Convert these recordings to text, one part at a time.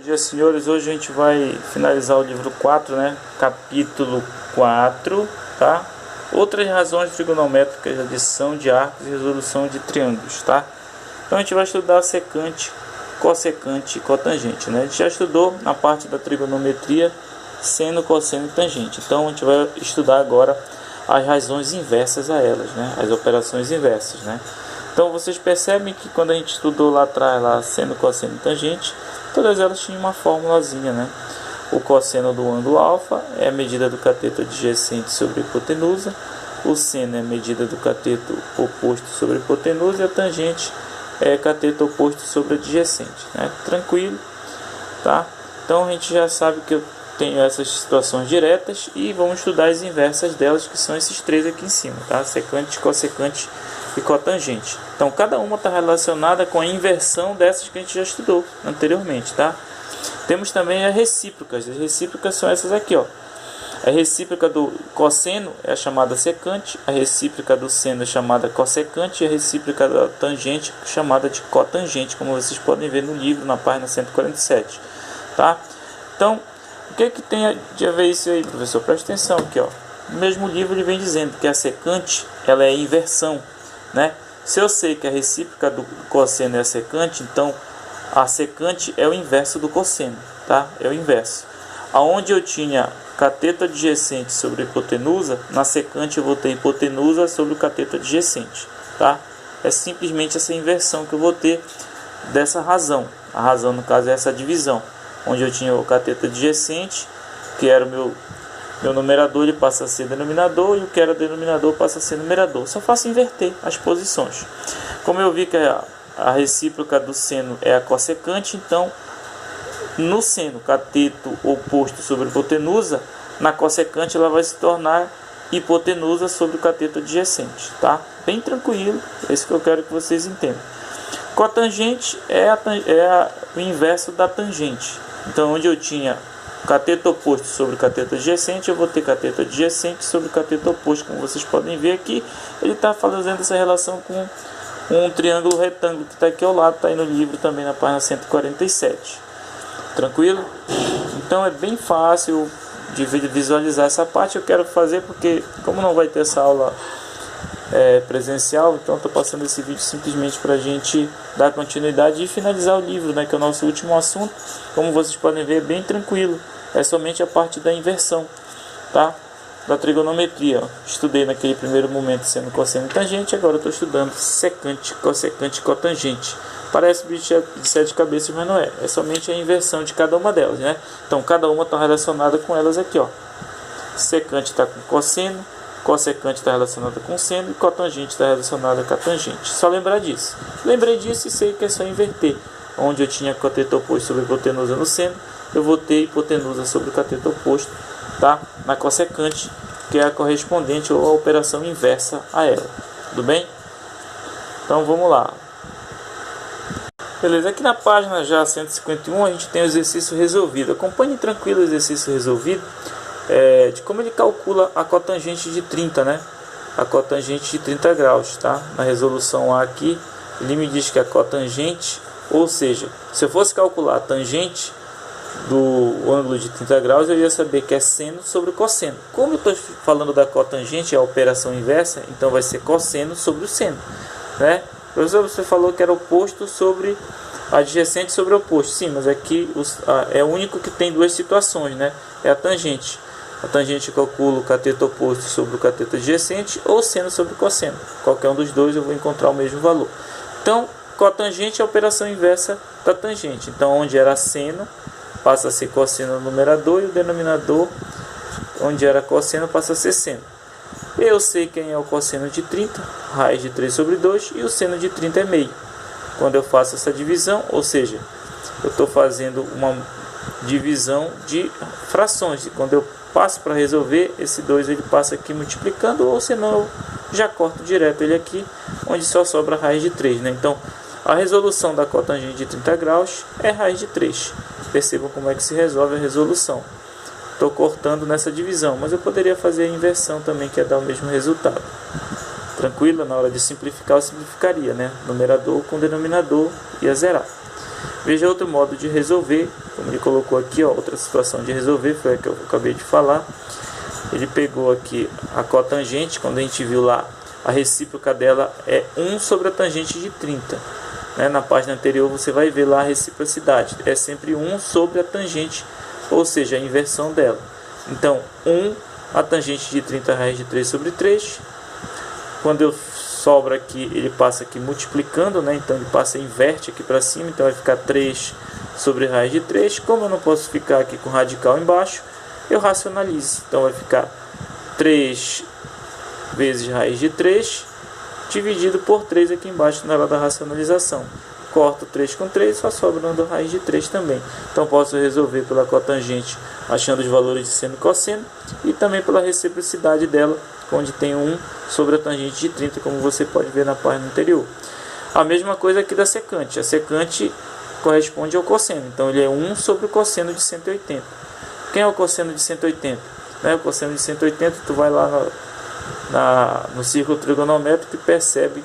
dia, senhores. Hoje a gente vai finalizar o livro 4, né? Capítulo 4, tá? Outras razões trigonométricas, adição de arcos e resolução de triângulos, tá? Então a gente vai estudar secante, cossecante e cotangente, né? A gente já estudou na parte da trigonometria seno, cosseno e tangente. Então a gente vai estudar agora as razões inversas a elas, né? As operações inversas, né? Então vocês percebem que quando a gente estudou lá atrás, lá seno, cosseno e tangente, todas elas tinham uma formulazinha, né? O cosseno do ângulo alfa é a medida do cateto adjacente sobre a hipotenusa, o seno é a medida do cateto oposto sobre a hipotenusa e a tangente é cateto oposto sobre a adjacente, né? Tranquilo, tá? Então a gente já sabe que eu tenho essas situações diretas e vamos estudar as inversas delas, que são esses três aqui em cima, tá? Secante, cossecante e cotangente. Então cada uma está relacionada com a inversão dessas que a gente já estudou anteriormente, tá? Temos também as recíprocas. As recíprocas são essas aqui, ó. A recíproca do cosseno é a chamada secante, a recíproca do seno é chamada cossecante e a recíproca da tangente é chamada de cotangente, como vocês podem ver no livro, na página 147, tá? Então, o que tem de a ver isso aí, professor? Presta atenção aqui, ó. No mesmo livro ele vem dizendo que a secante, ela é a inversão, né? Se eu sei que a recíproca do cosseno é a secante, então a secante é o inverso do cosseno, tá? É o inverso. Aonde eu tinha cateto adjacente sobre a hipotenusa, na secante eu vou ter hipotenusa sobre o cateto adjacente, tá? É simplesmente essa inversão que eu vou ter dessa razão. A razão, no caso, é essa divisão, onde eu tinha o cateto adjacente, que era o meu numerador, ele passa a ser denominador, e o que era denominador passa a ser numerador. Só faço inverter as posições. Como eu vi que a recíproca do seno é a cossecante, então no seno, cateto oposto sobre hipotenusa, na cossecante ela vai se tornar hipotenusa sobre o cateto adjacente, tá? Bem tranquilo, é isso que eu quero que vocês entendam. Cotangente é o inverso da tangente. Então, onde eu tinha cateto oposto sobre o cateto adjacente, eu vou ter cateto adjacente sobre o cateto oposto. Como vocês podem ver aqui, ele está fazendo essa relação com um triângulo retângulo que está aqui ao lado, está aí no livro também na página 147. Tranquilo? Então é bem fácil de visualizar essa parte. Eu quero fazer porque, como não vai ter essa aula presencial, então estou passando esse vídeo simplesmente para a gente dar continuidade e finalizar o livro, né, que é o nosso último assunto. Como vocês podem ver, é bem tranquilo, é somente a parte da inversão, tá? Da trigonometria. Estudei naquele primeiro momento seno, cosseno e tangente, agora estou estudando secante, cossecante e cotangente. Parece bicho de sete cabeças, mas não é, é somente a inversão de cada uma delas, né? Então cada uma está relacionada com elas aqui, ó. Secante está com cosseno, cossecante está relacionada com seno e cotangente está relacionada com a tangente. Só lembrar disso. Lembrei disso e sei que é só inverter. Onde eu tinha cateto oposto sobre hipotenusa no seno, eu vou ter hipotenusa sobre o cateto oposto, tá? Na cossecante, que é a correspondente ou a operação inversa a ela. Tudo bem? Então vamos lá. Beleza, aqui na página já 151 a gente tem o exercício resolvido. Acompanhe tranquilo o exercício resolvido. De como ele calcula a cotangente de 30, né? A cotangente de 30 graus, tá? Na resolução A aqui, ele me diz que a cotangente, ou seja, se eu fosse calcular a tangente do ângulo de 30 graus, eu ia saber que é seno sobre o cosseno. Como eu estou falando da cotangente, é a operação inversa, então vai ser cosseno sobre o seno, né? Professor, você falou que era oposto sobre adjacente sobre oposto. Sim, mas aqui é o único que tem duas situações, né? É a tangente. A tangente calcula o cateto oposto sobre o cateto adjacente ou seno sobre cosseno. Qualquer um dos dois eu vou encontrar o mesmo valor. Então, cotangente é a operação inversa da tangente. Então, onde era seno, passa a ser cosseno no numerador, e o denominador, onde era cosseno, passa a ser seno. Eu sei quem é o cosseno de 30, raiz de 3 sobre 2, e o seno de 30 é meio. Quando eu faço essa divisão, ou seja, eu estou fazendo uma divisão de frações, e quando eu passo para resolver, esse 2 ele passa aqui multiplicando, ou senão eu já corto direto ele aqui, onde só sobra a raiz de 3, né? Então, a resolução da cotangente de 30 graus é raiz de 3. Percebam como é que se resolve a resolução. Estou cortando nessa divisão, mas eu poderia fazer a inversão também, que é dar o mesmo resultado. Tranquilo? Na hora de simplificar, eu simplificaria, né? Numerador com denominador ia zerar. Veja outro modo de resolver, como ele colocou aqui, ó, outra situação de resolver, foi a que eu acabei de falar. Ele pegou aqui a cotangente, quando a gente viu lá, a recíproca dela é 1 sobre a tangente de 30. Né? Na página anterior você vai ver lá a reciprocidade, é sempre 1 sobre a tangente, ou seja, a inversão dela. Então, 1, a tangente de 30 raiz de 3 sobre 3. Quando eu sobra aqui, ele passa aqui multiplicando, né? Então ele passa, inverte aqui para cima, então vai ficar 3 sobre raiz de 3. Como eu não posso ficar aqui com radical embaixo, eu racionalizo. Então vai ficar 3 vezes raiz de 3 dividido por 3 aqui embaixo na hora da racionalização. Corto 3 com 3, só sobrando raiz de 3 também. Então posso resolver pela cotangente achando os valores de seno e cosseno, e também pela reciprocidade dela, onde tem 1 sobre a tangente de 30, como você pode ver na página anterior. A mesma coisa aqui da secante. A secante corresponde ao cosseno, então ele é 1 sobre o cosseno de 180. Quem é o cosseno de 180? Né? O cosseno de 180, tu vai lá no círculo trigonométrico e percebe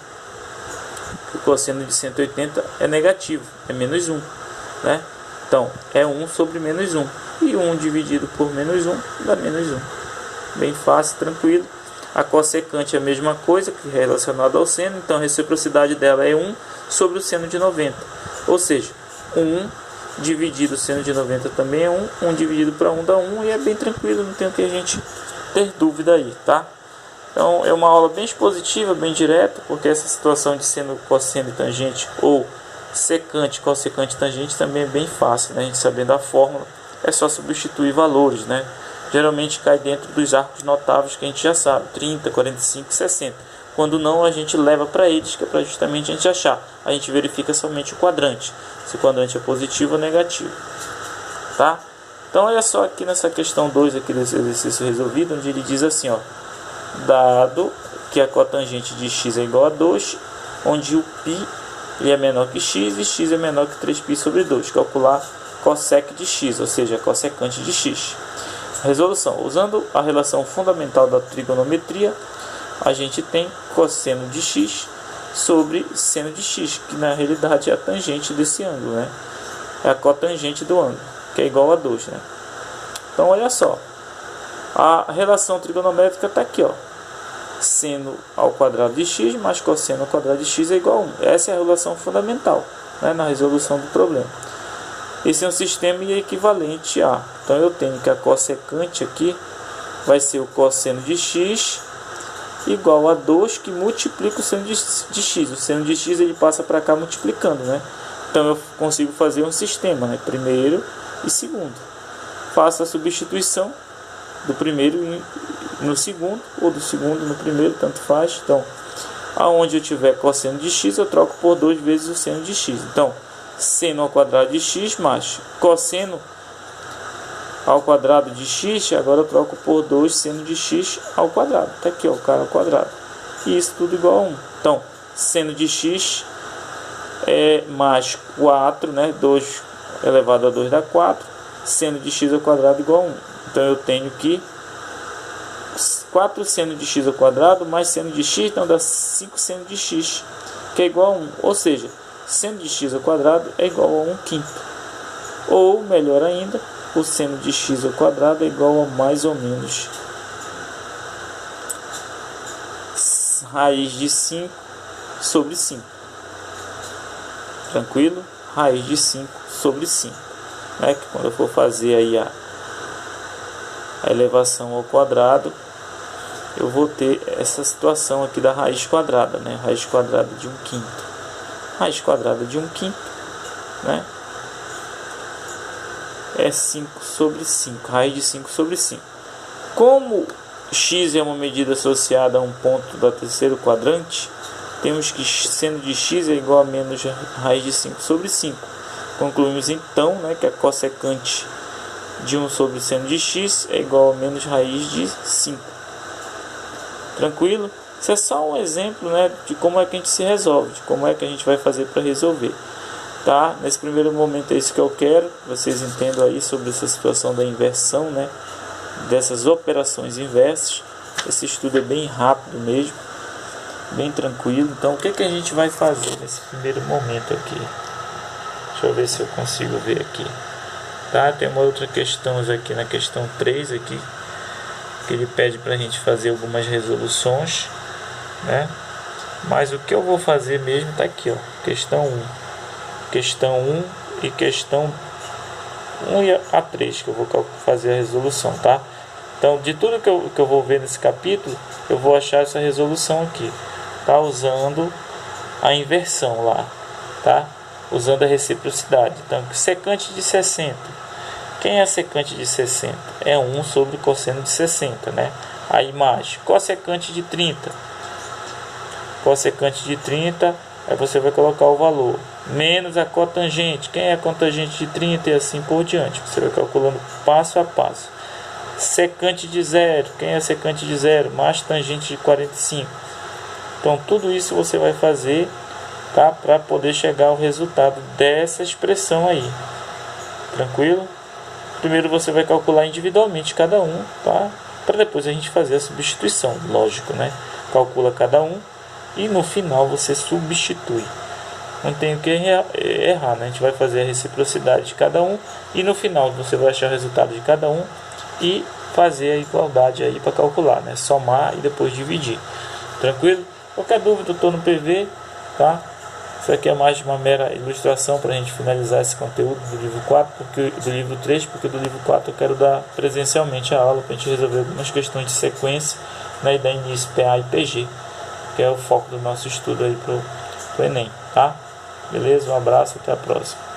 que o cosseno de 180 é negativo, é menos 1. Né? Então, é 1 sobre menos 1. E 1 dividido por menos 1 dá menos 1. Bem fácil, tranquilo. A cossecante é a mesma coisa, que é relacionada ao seno. Então, a reciprocidade dela é 1 sobre o seno de 90. Ou seja, 1 dividido o seno de 90 também é 1. 1 dividido para 1 dá 1. E é bem tranquilo, não tem o que a gente ter dúvida aí, tá? Então, é uma aula bem expositiva, bem direta, porque essa situação de seno, cosseno e tangente, ou secante, cossecante e tangente, também é bem fácil, né? A gente sabendo a fórmula, é só substituir valores, né? Geralmente cai dentro dos arcos notáveis que a gente já sabe, 30, 45 e 60. Quando não, a gente leva para eles, que é para justamente a gente achar. A gente verifica somente o quadrante, se o quadrante é positivo ou negativo. Tá? Então, olha só aqui nessa questão 2 aqui desse exercício resolvido, onde ele diz assim, ó, dado que a cotangente de x é igual a 2, onde o π ele é menor que x e x é menor que 3π sobre 2. Calcular cossec de x, ou seja, a cossecante de x. Resolução. Usando a relação fundamental da trigonometria, a gente tem cosseno de x sobre seno de x, que na realidade é a tangente desse ângulo, né? É a cotangente do ângulo, que é igual a 2, né? Então, olha só. A relação trigonométrica está aqui, ó. Seno ao quadrado de x mais cosseno ao quadrado de x é igual a 1. Essa é a relação fundamental, né, na resolução do problema. Esse é um sistema equivalente a... Então, eu tenho que a cossecante aqui vai ser o cosseno de x igual a 2, que multiplica o seno de x. O seno de x ele passa para cá multiplicando, né? Então, eu consigo fazer um sistema, né? Primeiro e segundo. Faço a substituição do primeiro no segundo, ou do segundo no primeiro, tanto faz. Então, aonde eu tiver cosseno de x, eu troco por 2 vezes o seno de x. Então, seno ao quadrado de x mais cosseno ao quadrado de x, agora eu troco por 2 seno de x ao quadrado. Está aqui, ó, o cara ao quadrado. E isso tudo igual a 1. Então, seno de x é mais 4, né? 2 elevado a 2 dá 4. Seno de x ao quadrado igual a 1. Então, eu tenho que 4 seno de x ao quadrado mais seno de x, então dá 5 seno de x, que é igual a 1. Ou seja, seno de x ao quadrado é igual a 1 quinto. Ou, melhor ainda, o seno de x ao quadrado é igual a mais ou menos raiz de 5 sobre 5. Tranquilo? Raiz de 5 sobre 5. Né? Que quando eu for fazer aí a elevação ao quadrado, eu vou ter essa situação aqui da raiz quadrada, né? Raiz quadrada de 1 quinto. Raiz quadrada de 1 quinto, né? É 5 sobre 5. Raiz de 5 sobre 5. Como x é uma medida associada a um ponto do terceiro quadrante, temos que seno de x é igual a menos raiz de 5 sobre 5. Concluímos então, né, que a cossecante de 1 sobre seno de x é igual a menos raiz de 5. Tranquilo? Isso é só um exemplo, né, de como é que a gente se resolve, de como é que a gente vai fazer para resolver. Tá? Nesse primeiro momento é isso que eu quero. Vocês entendam aí sobre essa situação da inversão, né, dessas operações inversas. Esse estudo é bem rápido mesmo, bem tranquilo. Então, o que a gente vai fazer nesse primeiro momento aqui? Deixa eu ver se eu consigo ver aqui. Tá? Tem uma outra questão aqui na questão 3 aqui, que ele pede para a gente fazer algumas resoluções, né? Mas o que eu vou fazer mesmo tá aqui, ó, questão 1. Questão 1 e questão 1 e a 3 que eu vou fazer a resolução, tá? Então, de tudo que eu vou ver nesse capítulo, eu vou achar essa resolução aqui, tá? Usando a inversão lá, tá? Usando a reciprocidade. Então, secante de 60. Quem é secante de 60? É 1 sobre cosseno de 60, né? A imagem. Cossecante de 30. Cossecante de 30, aí você vai colocar o valor. Menos a cotangente. Quem é a cotangente de 30 e assim por diante. Você vai calculando passo a passo. Secante de 0. Quem é secante de 0? Mais tangente de 45. Então, tudo isso você vai fazer, tá? Para poder chegar ao resultado dessa expressão aí. Tranquilo? Primeiro você vai calcular individualmente cada um, tá? Para depois a gente fazer a substituição, lógico, né? Calcula cada um e no final você substitui. Não tem o que errar, né? A gente vai fazer a reciprocidade de cada um e no final você vai achar o resultado de cada um e fazer a igualdade aí para calcular, né? Somar e depois dividir. Tranquilo? Qualquer dúvida eu estou no PV, tá? Isso aqui é mais uma mera ilustração para a gente finalizar esse conteúdo do livro 4, do livro 3, porque do livro 4 eu quero dar presencialmente a aula para a gente resolver algumas questões de sequência, né, e dar início PA e PG, que é o foco do nosso estudo aí pro Enem, tá? Beleza? Um abraço, até a próxima.